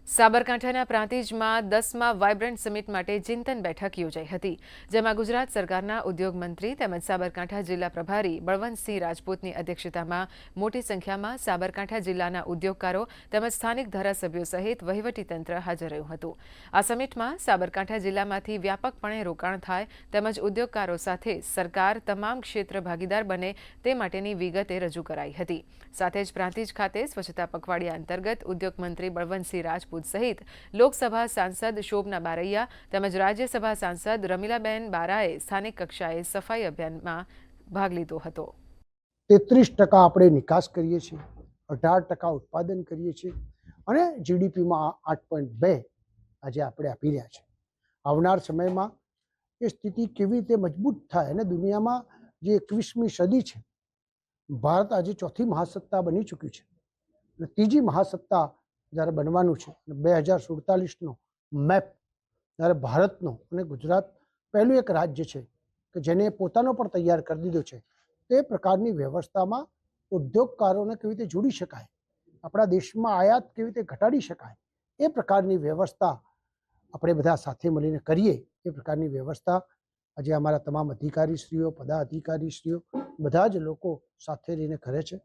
સાબરકાંઠાના પ્રાંતિજમાં 10મા vibrant summit માટે ચિંતન બેઠક યોજાઈ હતી, જેમાં ગુજરાત સરકારના ઉદ્યોગ મંત્રી તેમજ સાબરકાંઠા જિલ્લા પ્રભારી બળવંતસિંહ રાજપૂતની અધ્યક્ષતામાં મોટી સંખ્યામાં સાબરકાંઠા જિલ્લાના ઉદ્યોગકારો તેમજ સ્થાનિક ધારાસભ્યો સહિત વહીવટીતંત્ર હાજર રહ્યું હતું. આ સમિટમાં સાબરકાંઠા જિલ્લામાંથી વ્યાપકપણે રોકાણ થાય તેમજ ઉદ્યોગકારો સાથે સરકાર તમામ ક્ષેત્ર ભાગીદાર બને તે માટેની વિગતે રજૂ કરાઈ હતી. સાથે જ પ્રાંતિજ ખાતે સ્વચ્છતા પખવાડિયા અંતર્ગત ઉદ્યોગ મંત્રી બળવંતસિંહ રાજપૂત સહિત લોકસભા સાંસદ શોભના બારૈયા તેમજ રાજ્યસભા સાંસદ રમીલાબેન બારાએ સ્થાનિક કક્ષાએ સફાઈ અભિયાનમાં ભાગ લીધો હતો. 33% આપણે નિકાસ કરીએ છીએ, 18% ઉત્પાદન કરીએ છીએ અને જીડીપીમાં 8.2 આજે આપણે આપી રહ્યા છે. આવનાર સમયમાં એ સ્થિતિ કેવી રીતે મજબૂત થાય અને દુનિયામાં જે 21મી સદી છે, ભારત આજે ચોથી મહાસત્તા બની ચૂક્યું છે અને ત્રીજી મહાસત્તા જ્યારે બનવાનું છે. 2047નો મેપ જ્યારે ભારતનો અને ગુજરાત પહેલું એક રાજ્ય છે કે જેને પોતાનો પણ તૈયાર કરી દીધો છે. તે પ્રકારની વ્યવસ્થામાં ઉદ્યોગકારોને કેવી રીતે જોડી શકાય, આપણા દેશમાં આયાત કેવી રીતે ઘટાડી શકાય, એ પ્રકારની વ્યવસ્થા આપણે બધા સાથે મળીને કરીએ. એ પ્રકારની વ્યવસ્થા આજે અમારા તમામ અધિકારીશ્રીઓ, પદાધિકારીશ્રીઓ બધા જ લોકો સાથે રહીને કરે છે.